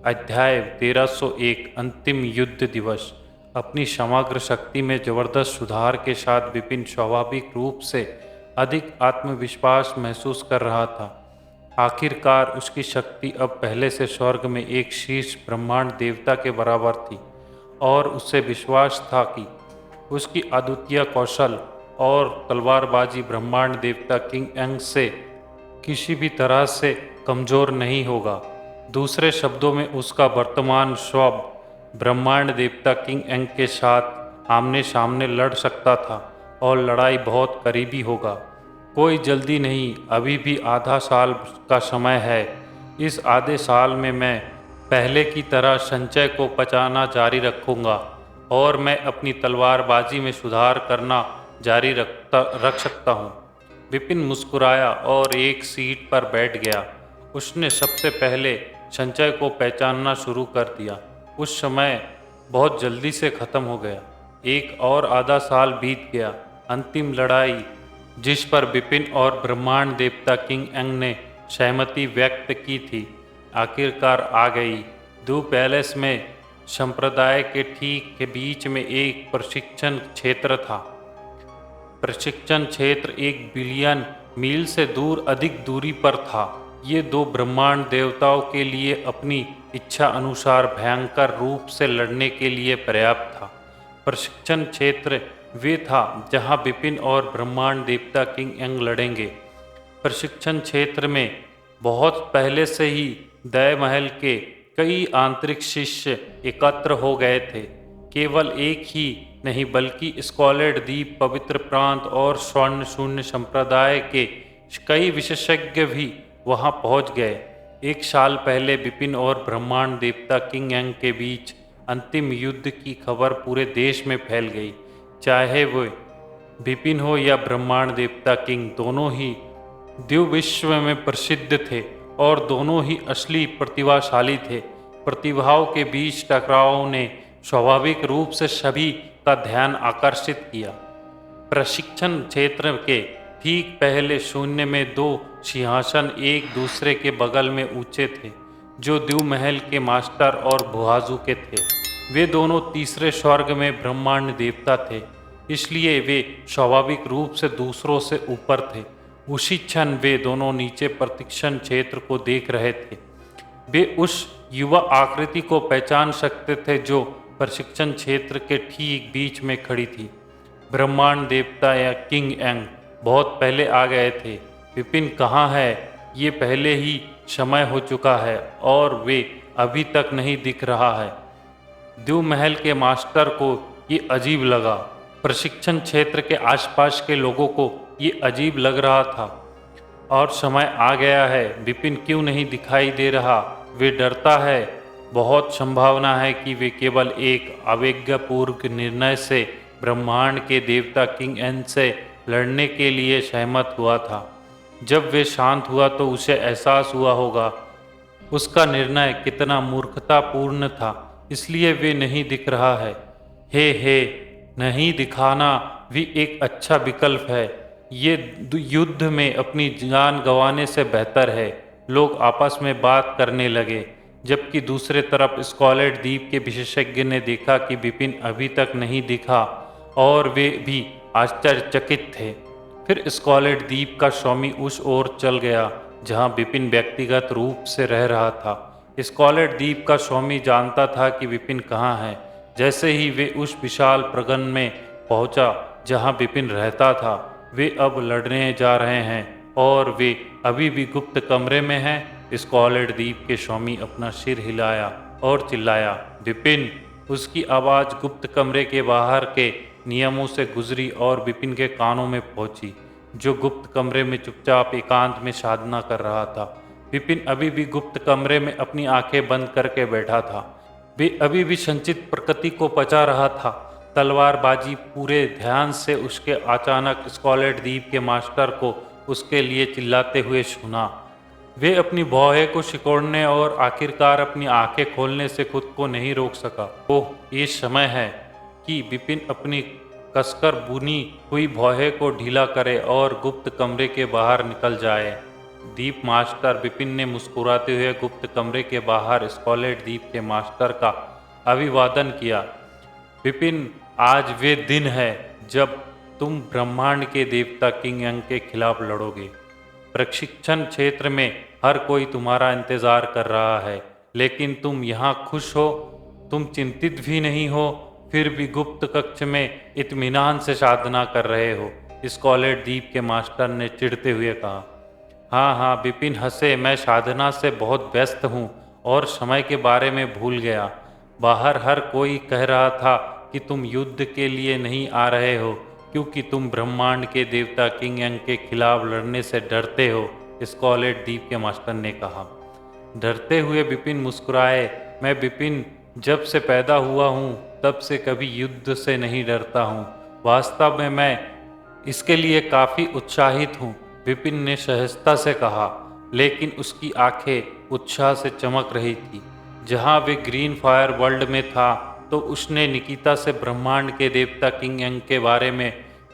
अध्याय 1301 अंतिम युद्ध दिवस। अपनी समग्र शक्ति में जबरदस्त सुधार के साथ विपिन स्वाभाविक रूप से अधिक आत्मविश्वास महसूस कर रहा था। आखिरकार उसकी शक्ति अब पहले से स्वर्ग में एक शीर्ष ब्रह्मांड देवता के बराबर थी और उससे विश्वास था कि उसकी अद्वितीय कौशल और तलवारबाजी ब्रह्मांड देवता किंग एंग से किसी भी तरह से कमज़ोर नहीं होगा। दूसरे शब्दों में उसका वर्तमान स्वभाव ब्रह्मांड देवता किंग एंग के साथ आमने सामने लड़ सकता था और लड़ाई बहुत करीबी होगा। कोई जल्दी नहीं, अभी भी आधा साल का समय है। इस आधे साल में मैं पहले की तरह संचय को पचाना जारी रखूँगा और मैं अपनी तलवारबाजी में सुधार करना जारी रख सकता हूँ। विपिन मुस्कुराया और एक सीट पर बैठ गया। उसने सबसे पहले संचय को पहचानना शुरू कर दिया। उस समय बहुत जल्दी से ख़त्म हो गया। एक और आधा साल बीत गया। अंतिम लड़ाई जिस पर विपिन और ब्रह्मांड देवता किंग एंग ने सहमति व्यक्त की थी, आखिरकार आ गई। दू पैलेस में संप्रदाय के ठीक के बीच में एक प्रशिक्षण क्षेत्र था। प्रशिक्षण क्षेत्र 1 बिलियन मील से दूर अधिक दूरी पर था। ये दो ब्रह्मांड देवताओं के लिए अपनी इच्छा अनुसार भयंकर रूप से लड़ने के लिए पर्याप्त था। प्रशिक्षण क्षेत्र वे था जहां विपिन और ब्रह्मांड देवता किंग एंग लड़ेंगे। प्रशिक्षण क्षेत्र में बहुत पहले से ही दय महल के कई आंतरिक शिष्य एकत्र हो गए थे। केवल एक ही नहीं बल्कि स्कॉलेड द्वीप, पवित्र प्रांत और स्वर्ण शून्य संप्रदाय के कई विशेषज्ञ भी वहां पहुंच गए। एक साल पहले विपिन और ब्रह्मांड देवता किंग एंग के बीच अंतिम युद्ध की खबर पूरे देश में फैल गई। चाहे वो विपिन हो या ब्रह्मांड देवता किंग, दोनों ही द्यू विश्व में प्रसिद्ध थे और दोनों ही असली प्रतिभाशाली थे। प्रतिभाओं के बीच टकराव ने स्वाभाविक रूप से सभी का ध्यान आकर्षित किया। प्रशिक्षण क्षेत्र के ठीक पहले शून्य में 2 सिंहासन एक दूसरे के बगल में ऊंचे थे, जो द्यू महल के मास्टर और भुआजू के थे। वे दोनों तीसरे स्वर्ग में ब्रह्मांड देवता थे, इसलिए वे स्वाभाविक रूप से दूसरों से ऊपर थे। उसी क्षण वे दोनों नीचे प्रशिक्षण क्षेत्र को देख रहे थे। वे उस युवा आकृति को पहचान सकते थे जो प्रशिक्षण क्षेत्र के ठीक बीच में खड़ी थी। ब्रह्मांड देवता या किंग एंग बहुत पहले आ गए थे। विपिन कहाँ है? ये पहले ही समय हो चुका है और वे अभी तक नहीं दिख रहा है। द्यू महल के मास्टर को ये अजीब लगा। प्रशिक्षण क्षेत्र के आसपास के लोगों को ये अजीब लग रहा था। और समय आ गया है, विपिन क्यों नहीं दिखाई दे रहा? वे डरता है। बहुत संभावना है कि वे केवल एक आवेगपूर्ण निर्णय से ब्रह्मांड के देवता किंग एंग से लड़ने के लिए सहमत हुआ था। जब वे शांत हुआ तो उसे एहसास हुआ होगा उसका निर्णय कितना मूर्खतापूर्ण था, इसलिए वे नहीं दिख रहा है। हे नहीं दिखाना भी एक अच्छा विकल्प है। ये युद्ध में अपनी जान गंवाने से बेहतर है। लोग आपस में बात करने लगे, जबकि दूसरे तरफ स्कॉलेड द्वीप के विशेषज्ञ ने देखा कि विपिन अभी तक नहीं दिखा और वे भी आश्चर्यचकित थे। फिर स्कॉलेड द्वीप का स्वामी उस ओर चल गया जहां विपिन व्यक्तिगत रूप से रह रहा था। स्कॉलेड द्वीप का स्वामी जानता था कि विपिन कहाँ है। जैसे ही वे उस विशाल प्रगन में पहुंचा जहां विपिन रहता था, वे अब लड़ने जा रहे हैं और वे अभी भी गुप्त कमरे में हैं। स्कॉलेड द्वीप के स्वामी अपना सिर हिलाया और चिल्लाया, विपिन! उसकी आवाज़ गुप्त कमरे के बाहर के नियमों से गुजरी और विपिन के कानों में पहुंची, जो गुप्त कमरे में चुपचाप एकांत में साधना कर रहा था। विपिन अभी भी गुप्त कमरे में अपनी आंखें बंद करके बैठा था। वे अभी भी संचित प्रकृति को पचा रहा था। तलवारबाजी पूरे ध्यान से उसके अचानक स्कॉलेड द्वीप के मास्टर को उसके लिए चिल्लाते हुए सुना। वे अपनी भौहें को सिकोड़ने और आखिरकार अपनी आंखें खोलने से खुद को नहीं रोक सका। ओह, ये समय है कि विपिन अपनी कसकर बुनी हुई भौहें को ढीला करे और गुप्त कमरे के बाहर निकल जाए। दीप मास्टर विपिन ने मुस्कुराते हुए गुप्त कमरे के बाहर स्कॉलेट दीप के मास्टर का अभिवादन किया। विपिन, आज वे दिन है जब तुम ब्रह्मांड के देवता किंग यंग के खिलाफ लड़ोगे। प्रशिक्षण क्षेत्र में हर कोई तुम्हारा इंतजार कर रहा है, लेकिन तुम यहाँ खुश हो, तुम चिंतित भी नहीं हो, फिर भी गुप्त कक्ष में इत्मीनान से साधना कर रहे हो, स्कॉलेट दीप के मास्टर ने चिढ़ते हुए कहा। हाँ हाँ, विपिन हंसे, मैं साधना से बहुत व्यस्त हूँ और समय के बारे में भूल गया। बाहर हर कोई कह रहा था कि तुम युद्ध के लिए नहीं आ रहे हो क्योंकि तुम ब्रह्मांड के देवता किंग यंग के खिलाफ लड़ने से डरते हो, स्कॉलेट दीप के मास्टर ने कहा। डरते हुए विपिन मुस्कुराए। मैं विपिन जब से पैदा हुआ हूँ तब से कभी युद्ध से नहीं डरता हूँ। वास्तव में मैं इसके लिए काफ़ी उत्साहित हूँ, विपिन ने सहजता से कहा, लेकिन उसकी आंखें उत्साह से चमक रही थी। जहाँ वे ग्रीन फायर वर्ल्ड में था तो उसने निकिता से ब्रह्मांड के देवता किंग यंग के बारे में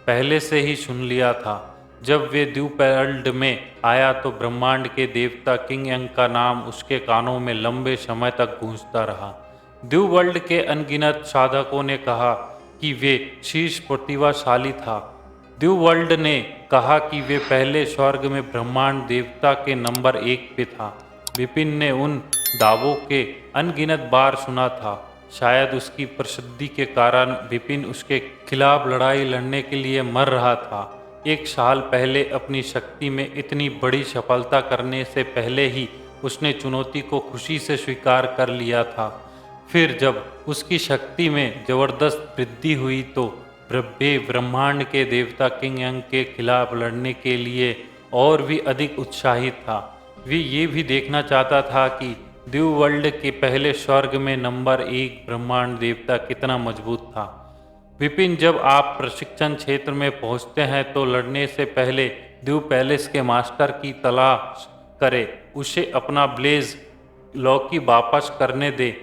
पहले से ही सुन लिया था। जब वे द्यूपर्ल्ड में आया तो ब्रह्मांड के देवता किंग यंग का नाम उसके कानों में लंबे समय तक गूंजता रहा। द्यूवर्ल्ड के अनगिनत साधकों ने कहा कि वे शीर्ष प्रतिभाशाली था। द्यूवर्ल्ड ने कहा कि वे पहले स्वर्ग में ब्रह्मांड देवता के नंबर 1 पे था। विपिन ने उन दावों के अनगिनत बार सुना था। शायद उसकी प्रसिद्धि के कारण विपिन उसके खिलाफ लड़ाई लड़ने के लिए मर रहा था। 1 साल पहले अपनी शक्ति में इतनी बड़ी सफलता करने से पहले ही उसने चुनौती को खुशी से स्वीकार कर लिया था। फिर जब उसकी शक्ति में जबरदस्त वृद्धि हुई तो वे ब्रह्मांड के देवता किंग यंग के खिलाफ लड़ने के लिए और भी अधिक उत्साहित था। वे ये भी देखना चाहता था कि द्यूवर्ल्ड के पहले स्वर्ग में नंबर 1 ब्रह्मांड देवता कितना मजबूत था। विपिन, जब आप प्रशिक्षण क्षेत्र में पहुंचते हैं तो लड़ने से पहले द्यू पैलेस के मास्टर की तलाश करें, उसे अपना ब्लेज लॉकी वापस करने दे।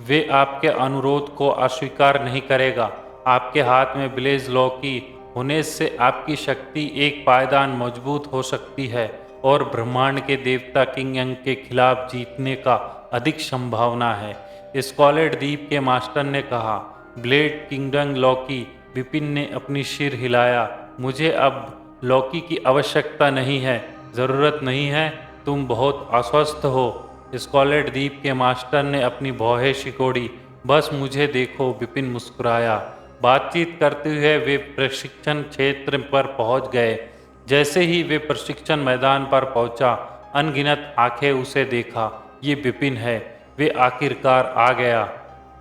वे आपके अनुरोध को अस्वीकार नहीं करेगा। आपके हाथ में ब्लेज लॉकी होने से आपकी शक्ति एक पायदान मजबूत हो सकती है और ब्रह्मांड के देवता किंग यंग के खिलाफ जीतने का अधिक संभावना है, स्कॉलेट दीप के मास्टर ने कहा। ब्लेड किंगडम लॉकी, विपिन ने अपनी सिर हिलाया। मुझे अब लॉकी की आवश्यकता नहीं है, ज़रूरत नहीं है, तुम बहुत अस्वस्थ हो, स्कॉलेट दीप के मास्टर ने अपनी भौहें सिकोड़ी। बस मुझे देखो, विपिन मुस्कुराया। बातचीत करते हुए वे प्रशिक्षण क्षेत्र पर पहुंच गए। जैसे ही वे प्रशिक्षण मैदान पर पहुंचा, अनगिनत आंखें उसे देखा। ये विपिन है, वे आखिरकार आ गया।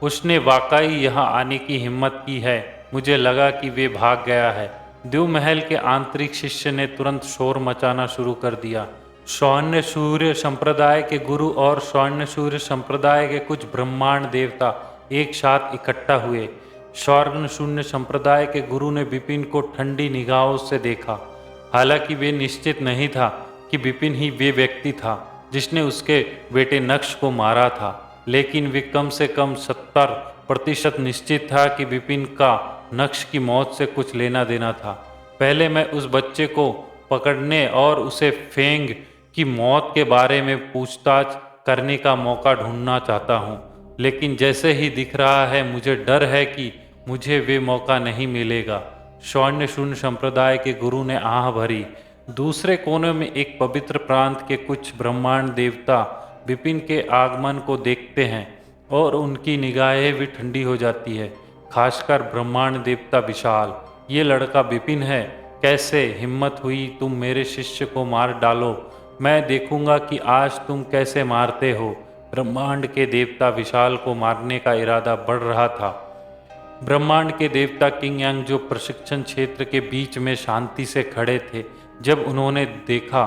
उसने वाकई यहाँ आने की हिम्मत की है। मुझे लगा कि वे भाग गया है। द्यू महल के आंतरिक शिष्य ने तुरंत शोर मचाना शुरू कर दिया। स्वर्ण सूर्य संप्रदाय के गुरु और स्वर्ण सूर्य संप्रदाय के कुछ ब्रह्मांड देवता एक साथ इकट्ठा हुए। स्वर्ण शून्य संप्रदाय के गुरु ने विपिन को ठंडी निगाहों से देखा। हालांकि वे निश्चित नहीं था कि विपिन ही वे व्यक्ति था जिसने उसके बेटे नक्श को मारा था, लेकिन वे कम से कम 70% निश्चित था कि विपिन का नक्श की मौत से कुछ लेना देना था। पहले मैं उस बच्चे को पकड़ने और उसे फेंग की मौत के बारे में पूछताछ करने का मौका ढूंढना चाहता हूँ, लेकिन जैसे ही दिख रहा है मुझे डर है कि मुझे वे मौका नहीं मिलेगा। स्वर्ण शून्य संप्रदाय के गुरु ने आह भरी। दूसरे कोने में एक पवित्र प्रांत के कुछ ब्रह्मांड देवता विपिन के आगमन को देखते हैं और उनकी निगाहें भी ठंडी हो जाती है, खासकर ब्रह्मांड देवता विशाल। ये लड़का विपिन है, कैसे हिम्मत हुई तुम मेरे शिष्य को मार डालो, मैं देखूंगा कि आज तुम कैसे मारते हो। ब्रह्मांड के देवता विशाल को मारने का इरादा बढ़ रहा था। ब्रह्मांड के देवता किंग यंग, जो प्रशिक्षण क्षेत्र के बीच में शांति से खड़े थे, जब उन्होंने देखा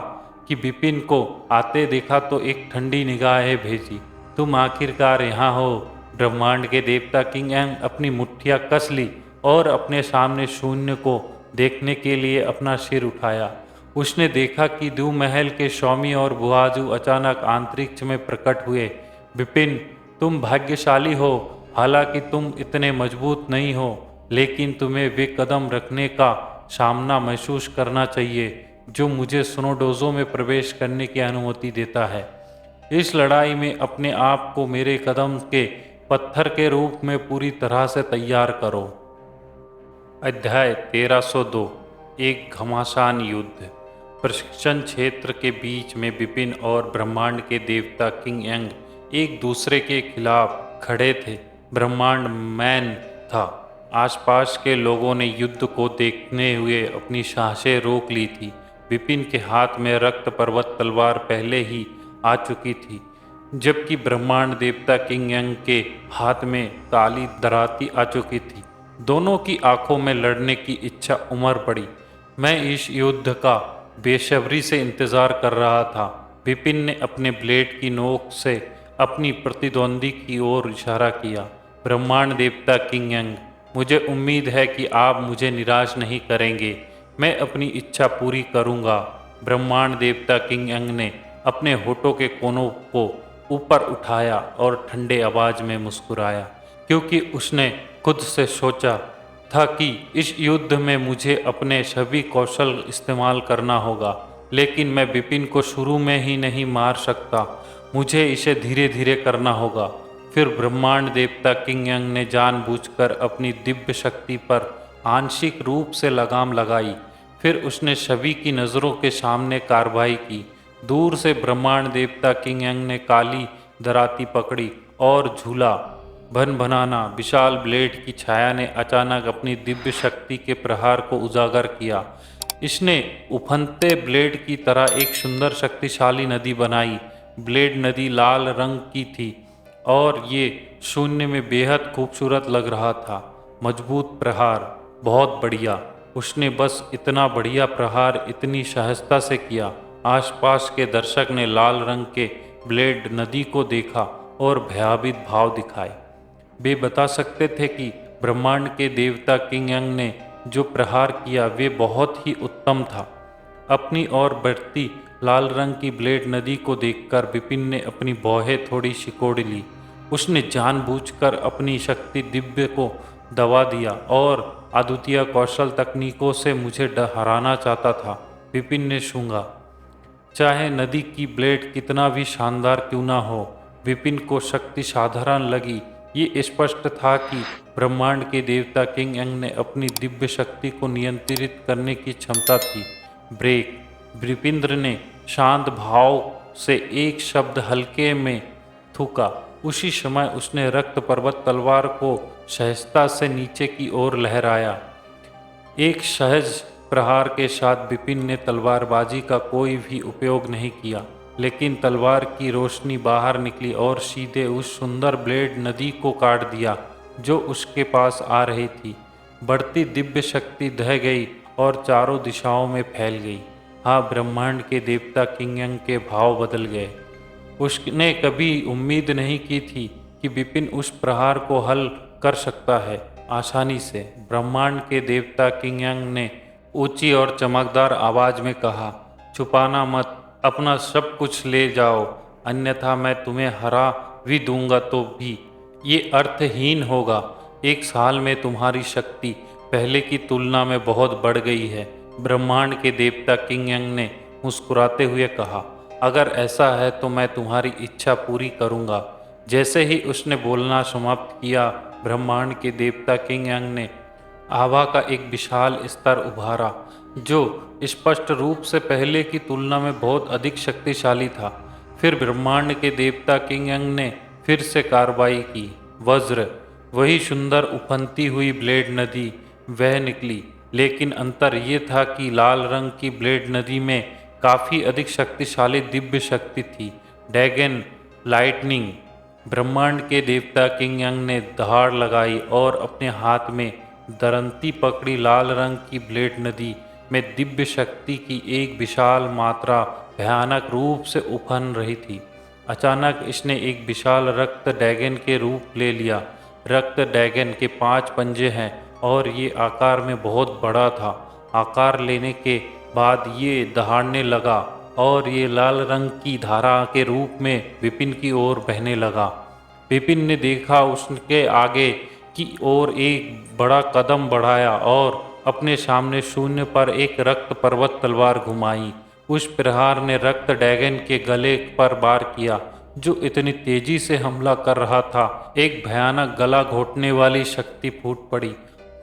कि विपिन को आते देखा तो एक ठंडी निगाहें भेजी। तुम आखिरकार यहाँ हो। ब्रह्मांड के देवता किंग यंग अपनी मुट्ठियाँ कस ली और अपने सामने शून्य को देखने के लिए अपना सिर उठाया। उसने देखा कि द्यू महल के स्वामी और बुआजू अचानक अंतरिक्ष में प्रकट हुए। विपिन, तुम भाग्यशाली हो। हालांकि तुम इतने मजबूत नहीं हो, लेकिन तुम्हें वे कदम रखने का सामना महसूस करना चाहिए जो मुझे सुनोडोजो में प्रवेश करने की अनुमति देता है। इस लड़ाई में अपने आप को मेरे कदम के पत्थर के रूप में पूरी तरह से तैयार करो। अध्याय 1302 एक घमासान युद्ध। प्रशिक्षण क्षेत्र के बीच में विपिन और ब्रह्मांड के देवता किंग यंग एक दूसरे के खिलाफ खड़े थे। ब्रह्मांड मैन था। आसपास के लोगों ने युद्ध को देखने हुए अपनी सांसें रोक ली थी। विपिन के हाथ में रक्त पर्वत तलवार पहले ही आ चुकी थी, जबकि ब्रह्मांड देवता किंग यंग के हाथ में काली दराती आ चुकी थी। दोनों की आंखों में लड़ने की इच्छा उमड़ पड़ी। मैं इस युद्ध का बेसब्री से इंतजार कर रहा था। विपिन ने अपने ब्लेड की नोक से अपनी प्रतिद्वंदी की ओर इशारा किया। ब्रह्मांड देवता किंग यंग, मुझे उम्मीद है कि आप मुझे निराश नहीं करेंगे। मैं अपनी इच्छा पूरी करूंगा। ब्रह्मांड देवता किंग यंग ने अपने होठों के कोनों को ऊपर उठाया और ठंडे आवाज में मुस्कुराया, क्योंकि उसने खुद से सोचा था कि इस युद्ध में मुझे अपने सभी कौशल इस्तेमाल करना होगा। लेकिन मैं विपिन को शुरू में ही नहीं मार सकता, मुझे इसे धीरे धीरे करना होगा। फिर ब्रह्मांड देवता किंग यंग ने जानबूझकर अपनी दिव्य शक्ति पर आंशिक रूप से लगाम लगाई। फिर उसने सभी की नज़रों के सामने कार्रवाई की। दूर से ब्रह्मांड देवता किंग यंग ने काली दराती पकड़ी और झूला भन-भनाना विशाल ब्लेड की छाया ने अचानक अपनी दिव्य शक्ति के प्रहार को उजागर किया। इसने उफनते ब्लेड की तरह एक सुंदर शक्तिशाली नदी बनाई। ब्लेड नदी लाल रंग की थी और ये शून्य में बेहद खूबसूरत लग रहा था। मजबूत प्रहार, बहुत बढ़िया। उसने बस इतना बढ़िया प्रहार इतनी सहजता से किया। आसपास के दर्शक ने लाल रंग के ब्लेड नदी को देखा और भयावित भाव दिखाए। वे बता सकते थे कि ब्रह्मांड के देवता किंग यंग ने जो प्रहार किया वे बहुत ही उत्तम था। अपनी ओर बढ़ती लाल रंग की ब्लेड नदी को देखकर विपिन ने अपनी भौहें थोड़ी सिकोड़ ली। उसने जानबूझकर अपनी शक्ति दिव्य को दबा दिया और अद्वितीय कौशल तकनीकों से मुझे हराना चाहता था। विपिन ने सूंघा। चाहे नदी की ब्लेड कितना भी शानदार क्यों ना हो, विपिन को शक्ति साधारण लगी। ये स्पष्ट था कि ब्रह्मांड के देवता किंग यंग ने अपनी दिव्य शक्ति को नियंत्रित करने की क्षमता थी। ब्रेक। विपिंद्र ने शांत भाव से एक शब्द हल्के में थूका। उसी समय उसने रक्त पर्वत तलवार को सहजता से नीचे की ओर लहराया। एक सहज प्रहार के साथ विपिन ने तलवारबाजी का कोई भी उपयोग नहीं किया, लेकिन तलवार की रोशनी बाहर निकली और सीधे उस सुंदर ब्लेड नदी को काट दिया जो उसके पास आ रही थी। बढ़ती दिव्य शक्ति ढह गई और चारों दिशाओं में फैल गई। हाँ, ब्रह्मांड के देवता किंग यंग के भाव बदल गए। उसने कभी उम्मीद नहीं की थी कि विपिन उस प्रहार को हल कर सकता है आसानी से। ब्रह्मांड के देवता किंग यंग ने ऊंची और चमकदार आवाज में कहा, छुपाना मत, अपना सब कुछ ले जाओ, अन्यथा मैं तुम्हें हरा भी दूंगा तो भी ये अर्थहीन होगा। एक साल में तुम्हारी शक्ति पहले की तुलना में बहुत बढ़ गई है। ब्रह्मांड के देवता किंग यंग ने मुस्कुराते हुए कहा, अगर ऐसा है तो मैं तुम्हारी इच्छा पूरी करूंगा। जैसे ही उसने बोलना समाप्त किया, ब्रह्मांड के देवता किंग यंग ने आभा का एक विशाल स्तर उभारा जो स्पष्ट रूप से पहले की तुलना में बहुत अधिक शक्तिशाली था। फिर ब्रह्मांड के देवता किंग यंग ने फिर से कार्रवाई की। वज्र, वही सुंदर उफनती हुई ब्लेड नदी वह निकली, लेकिन अंतर ये था कि लाल रंग की ब्लेड नदी में काफ़ी अधिक शक्तिशाली दिव्य शक्ति थी। Dragon lightning. ब्रह्मांड के देवता किंग यंग ने दहाड़ लगाई और अपने हाथ में दरंती पकड़ी लाल रंग की ब्लेड नदी में दिव्य शक्ति की एक विशाल मात्रा भयानक रूप से उफन रही थी। अचानक इसने एक विशाल रक्त ड्रैगन के रूप ले लिया। रक्त ड्रैगन के 5 पंजे हैं और ये आकार में बहुत बड़ा था। आकार लेने के बाद ये दहाड़ने लगा और ये लाल रंग की धारा के रूप में विपिन की ओर बहने लगा। विपिन ने देखा उसके आगे की ओर एक बड़ा कदम बढ़ाया और अपने सामने शून्य पर एक रक्त पर्वत तलवार घुमाई। उस प्रहार ने रक्त ड्रैगन के गले पर वार किया, जो इतनी तेजी से हमला कर रहा था। एक भयानक गला घोटने वाली शक्ति फूट पड़ी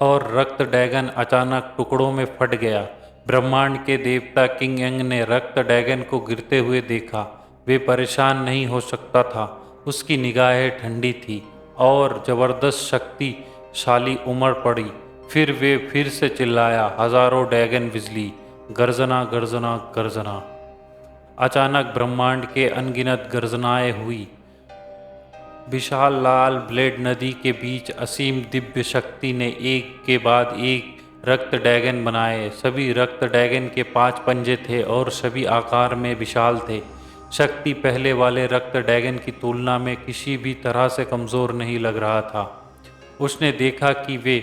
और रक्त ड्रैगन अचानक टुकड़ों में फट गया। ब्रह्मांड के देवता किंग यंग ने रक्त ड्रैगन को गिरते हुए देखा। वे परेशान नहीं हो सकता था। उसकी निगाहें ठंडी थी और जबरदस्त शक्तिशाली उमड़ पड़ी। फिर वे फिर से चिल्लाया, हजारों ड्रैगन बिजली, गर्जना गर्जना गर्जना। अचानक ब्रह्मांड के अनगिनत गर्जनाएं हुई। विशाल लाल ब्लेड नदी के बीच असीम दिव्य शक्ति ने एक के बाद एक रक्त ड्रैगन बनाए। सभी रक्त ड्रैगन के 5 पंजे थे और सभी आकार में विशाल थे। शक्ति पहले वाले रक्त ड्रैगन की तुलना में किसी भी तरह से कमज़ोर नहीं लग रहा था। उसने देखा कि वे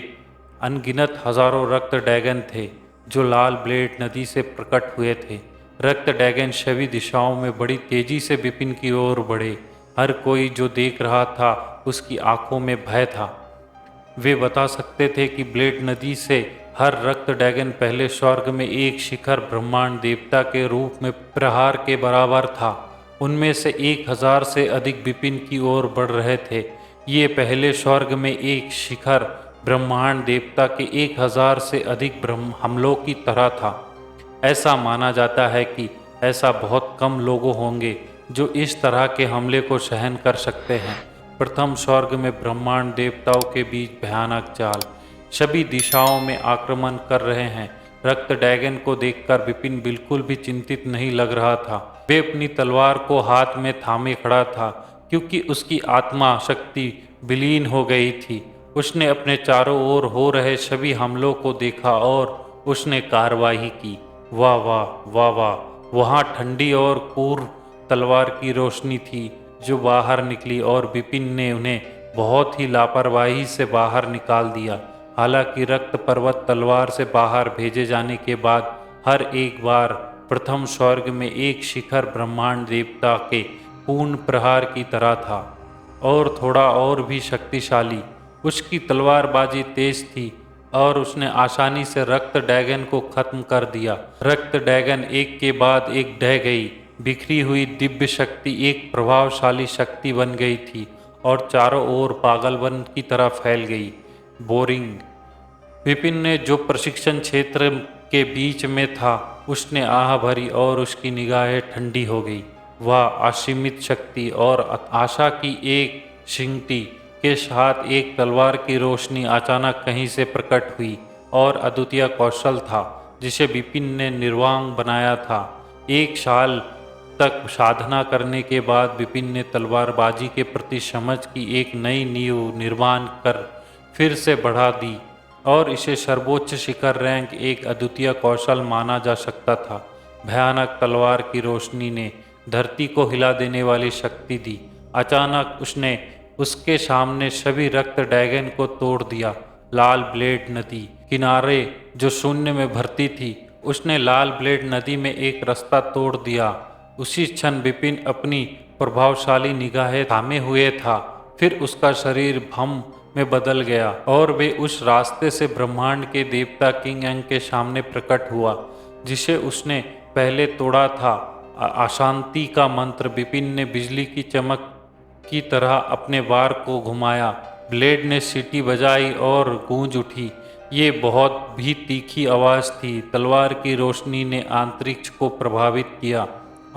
अनगिनत हजारों रक्त ड्रैगन थे जो लाल ब्लेड नदी से प्रकट हुए थे। रक्त ड्रैगन सभी दिशाओं में बड़ी तेजी से विपिन की ओर बढ़े। हर कोई जो देख रहा था उसकी आंखों में भय था। वे बता सकते थे कि ब्लेड नदी से हर रक्त ड्रैगन पहले स्वर्ग में एक शिखर ब्रह्मांड देवता के रूप में प्रहार के बराबर था। उनमें से 1000 से अधिक विपिन की ओर बढ़ रहे थे। ये पहले स्वर्ग में एक शिखर ब्रह्मांड देवता के 1000 से अधिक हमलों की तरह था। ऐसा माना जाता है कि ऐसा बहुत कम लोग होंगे जो इस तरह के हमले को सहन कर सकते हैं। प्रथम स्वर्ग में ब्रह्मांड देवताओं के बीच भयानक जाल सभी दिशाओं में आक्रमण कर रहे हैं। रक्त ड्रैगन को देखकर विपिन बिल्कुल भी चिंतित नहीं लग रहा था। वे अपनी तलवार को हाथ में थामे खड़ा था क्योंकि उसकी आत्मा शक्ति विलीन हो गई थी। उसने अपने चारों ओर हो रहे सभी हमलों को देखा और उसने कार्रवाई की। वाह वाह वाह वाह! वहाँ ठंडी और क्रूर तलवार की रोशनी थी जो बाहर निकली और विपिन ने उन्हें बहुत ही लापरवाही से बाहर निकाल दिया। हालांकि रक्त पर्वत तलवार से बाहर भेजे जाने के बाद हर एक बार प्रथम स्वर्ग में एक शिखर ब्रह्मांड देवता के पूर्ण प्रहार की तरह था और थोड़ा और भी शक्तिशाली। उसकी तलवारबाजी तेज थी और उसने आसानी से रक्त ड्रैगन को खत्म कर दिया। रक्त ड्रैगन एक के बाद एक ढह गई। बिखरी हुई दिव्य शक्ति एक प्रभावशाली शक्ति बन गई थी और चारों ओर पागलपन की तरह फैल गई। बोरिंग विपिन ने जो प्रशिक्षण क्षेत्र के बीच में था उसने आह भरी और उसकी निगाहें ठंडी हो गई। वह असीमित शक्ति और आशा की एक सिंगटी के साथ एक तलवार की रोशनी अचानक कहीं से प्रकट हुई और अद्वितीय कौशल था जिसे विपिन ने निर्वाण बनाया था। 1 साल तक साधना करने के बाद विपिन ने तलवारबाजी के प्रति समझ की एक नई नींव निर्माण कर फिर से बढ़ा दी और इसे सर्वोच्च शिखर रैंक एक अद्वितीय कौशल माना जा सकता था। भयानक तलवार की रोशनी ने धरती को हिला देने वाली शक्ति दी। अचानक उसने उसके सामने सभी रक्त ड्रैगन को तोड़ दिया। लाल ब्लेड नदी किनारे जो शून्य में भरती थी, उसने लाल ब्लेड नदी में एक रास्ता तोड़ दिया। उसी क्षण विपिन अपनी प्रभावशाली निगाहें थामे हुए था। फिर उसका शरीर भम में बदल गया और वे उस रास्ते से ब्रह्मांड के देवता किंग यंग के सामने प्रकट हुआ जिसे उसने पहले तोड़ा था। अशांति का मंत्र विपिन ने बिजली की चमक की तरह अपने वार को घुमाया। ब्लेड ने सीटी बजाई और गूंज उठी। ये बहुत भी तीखी आवाज़ थी। तलवार की रोशनी ने अंतरिक्ष को प्रभावित किया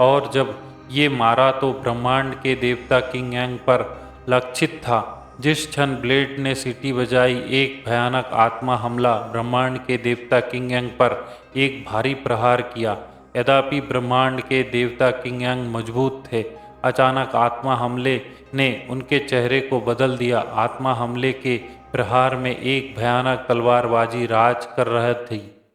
और जब ये मारा तो ब्रह्मांड के देवता किंग यंग पर लक्षित था। जिस क्षण ब्लेड ने सीटी बजाई, एक भयानक आत्मा हमला ब्रह्मांड के देवता किंग यंग पर एक भारी प्रहार किया। यद्यपि ब्रह्मांड के देवता किंग यंग मजबूत थे, अचानक आत्मा हमले ने उनके चेहरे को बदल दिया। आत्मा हमले के प्रहार में एक भयानक तलवारबाजी राज कर रही थी।